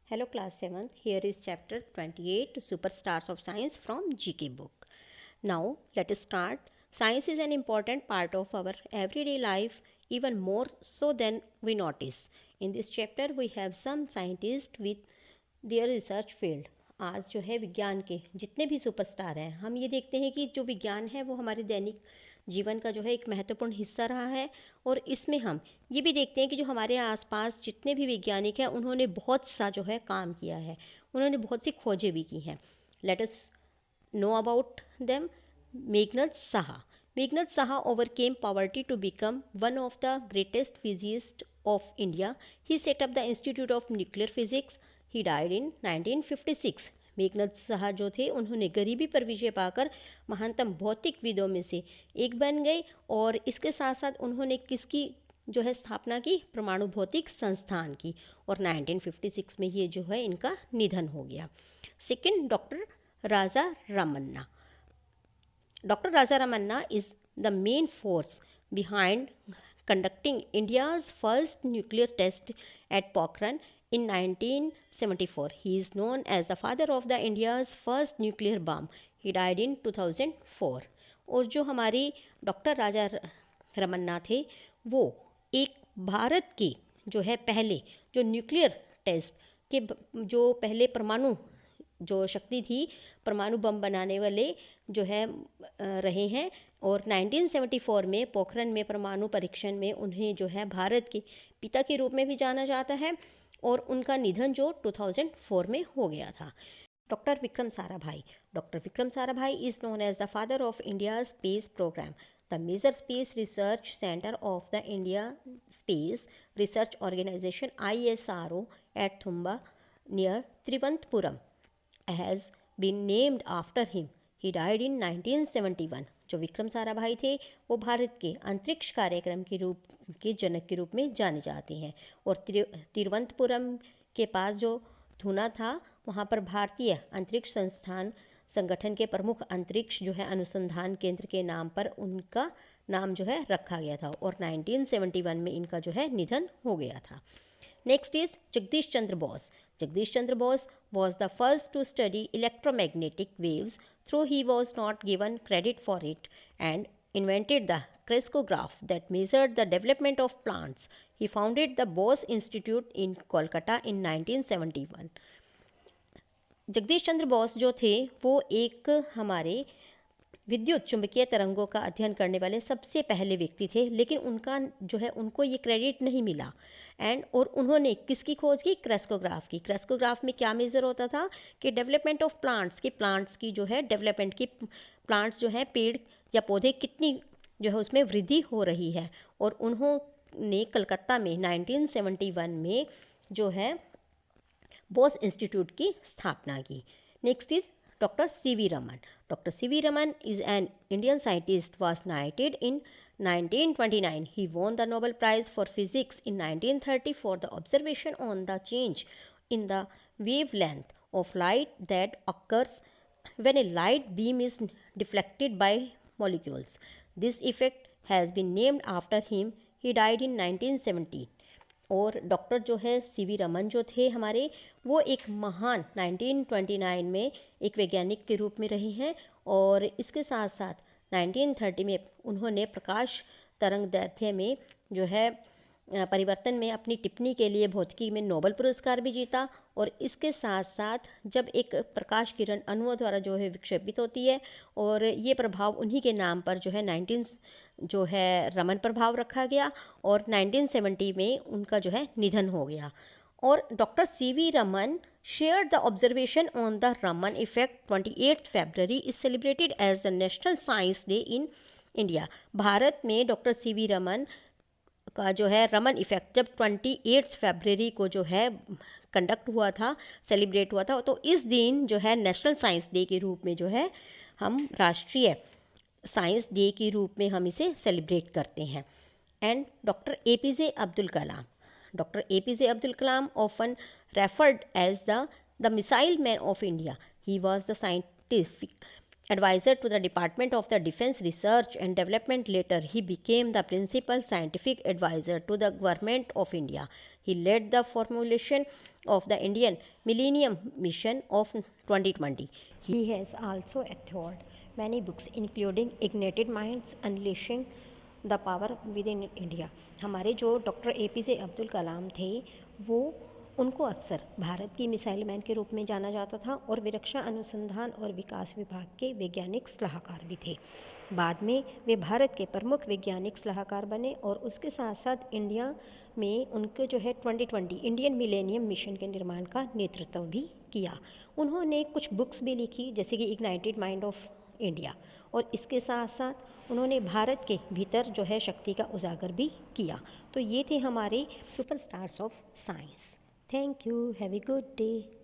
Hello class 7th, here is chapter 28 Superstars of Science from GK book. Now let us start. Science is an important part of our everyday life, even more so than we notice. In this chapter we have some scientists with their research field. आज जो है विज्ञान के जितने भी superstar हैं, हम ये देखते हैं कि जो विज्ञान है वो हमारे दैनिक जीवन का जो है एक महत्वपूर्ण हिस्सा रहा है। और इसमें हम ये भी देखते हैं कि जो हमारे आसपास जितने भी वैज्ञानिक हैं उन्होंने बहुत सा जो है काम किया है, उन्होंने बहुत सी खोजें भी की हैं। Let us know about them. Meghnath Saha. Meghnad Saha overcame poverty to become one of the greatest physicists of India. He set up the Institute of Nuclear Physics. He died in 1956. Meghnath Saha जो थे उन्होंने गरीबी पर विजय पाकर महानतम भौतिकविदों में से एक बन गए। और इसके साथ साथ उन्होंने किसकी जो है स्थापना की? परमाणु भौतिक संस्थान की। और 1956 में ये जो है इनका निधन हो गया। Second, doctor Raja Ramanna. Dr. Raja Ramanna is the main force behind conducting India's first nuclear test at Pokhran in 1974. He is known as the father of the India's first nuclear bomb. He died in 2004. और जो हमारे doctor Raja Ramanna थे वो एक भारत के जो है पहले जो न्यूक्लियर टेस्ट के जो पहले परमाणु जो शक्ति थी परमाणु बम बनाने वाले जो है रहे हैं। और 1974 में पोखरण में परमाणु परीक्षण में उन्हें जो है भारत के पिता के रूप में भी जाना जाता है। और उनका निधन जो 2004 में हो गया था। Doctor Vikram Sarabhai. Doctor Vikram Sarabhai is known as the father of India space programme. The major space research centre of the India space research organisation ISRO at Thumba near Thiruvananthapuram has been named after him. He died in 1971. जो विक्रम साराभाई थे वो भारत के अंतरिक्ष कार्यक्रम के जनक के रूप में जाने जाते हैं। और तिरुवनंतपुरम के पास जो धुना था वहाँ पर भारतीय अंतरिक्ष संगठन के प्रमुख अंतरिक्ष जो है अनुसंधान केंद्र के नाम पर उनका नाम जो है रखा गया था। और 1971 में इनका जो है निधन हो गया था। Next is Jagdish Chandra Bose. Jagdish Chandra Bose was the first to study electromagnetic waves, though he was not given credit for it, and invented the crescograph that measured the development of plants. He founded the Bose Institute in Kolkata in 1971. Jagdish Chandra Bose जो थे वो एक हमारे विद्युत चुंबकीय तरंगों का अध्ययन करने वाले सबसे पहले व्यक्ति थे, लेकिन उनका जो है उनको ये क्रेडिट नहीं मिला। और उन्होंने किसकी खोज की? क्रेस्कोग्राफ की। क्रेस्कोग्राफ में क्या मेज़र होता था कि डेवलपमेंट ऑफ प्लांट्स की जो है डेवलपमेंट की प्लांट्स जो है पेड़ या पौधे कितनी जो है उसमें वृद्धि हो रही है। और उन्होंने कलकत्ता में 1971 में जो है बोस इंस्टीट्यूट की स्थापना की। Next is Dr. C.V. Raman. Dr. C.V. Raman is an Indian scientist, was knighted in 1929. He won the Nobel Prize for Physics in 1930 for the observation on the change in the wavelength of light that occurs when a light beam is deflected by molecules. This effect has been named after him. He died in 1917. और doctor जो है C.V. Raman जो थे हमारे वो एक महान 1929 में एक वैज्ञानिक के रूप में रहे हैं। और इसके साथ साथ 1930 में उन्होंने प्रकाश तरंग दैर्ध्य में जो है परिवर्तन में अपनी टिप्पणी के लिए भौतिकी में नोबेल पुरस्कार भी जीता। और इसके साथ साथ जब एक प्रकाश किरण अणुओं द्वारा जो है विक्षेपित होती है और ये प्रभाव उन्हीं के नाम पर जो है जो है रमन प्रभाव रखा गया। और 1970 में उनका जो है निधन हो गया। और doctor C.V. Raman shared the observation on the Raman effect. 28 February is celebrated as the National Science Day in India. Bharat में डॉक्टर C.V. रमन का जो है रमन इफेक्ट जब 28 फरवरी को जो है कंडक्ट हुआ था, सेलिब्रेट हुआ था, तो इस दिन जो है नेशनल साइंस डे के रूप में जो है हम राष्ट्रीय साइंस डे के रूप में हम इसे सेलिब्रेट करते हैं। And doctor APJ Abdul Kalam. Doctor APJ Abdul Kalam often referred as the missile man of India. He was the scientific advisor to the Department of the Defense Research and Development. Later, he became the principal scientific advisor to the Government of India. He led the formulation of the Indian Millennium Mission of 2020. He has also authored many books including Ignited Minds, Unleashing the power with in India. हमारे जो doctor APJ Abdul कलाम थे वो उनको अक्सर भारत की missile man के रूप में जाना जाता था और वे रक्षा अनुसंधान और विकास विभाग के वैज्ञानिक सलाहकार भी थे। बाद में वे भारत के प्रमुख वैज्ञानिक सलाहकार बने और उसके साथ साथ इंडिया में उनके जो है 2020 इंडियन मिलेनियम मिशन के निर्माण का नेतृत्व भी किया। उन्होंने कुछ बुक्स भी लिखी जैसे कि इग्नाइटेड माइंड ऑफ इंडिया, और इसके साथ साथ उन्होंने भारत के भीतर जो है शक्ति का उजागर भी किया। तो ये थे हमारे superstars of science. Thank you, have a good day.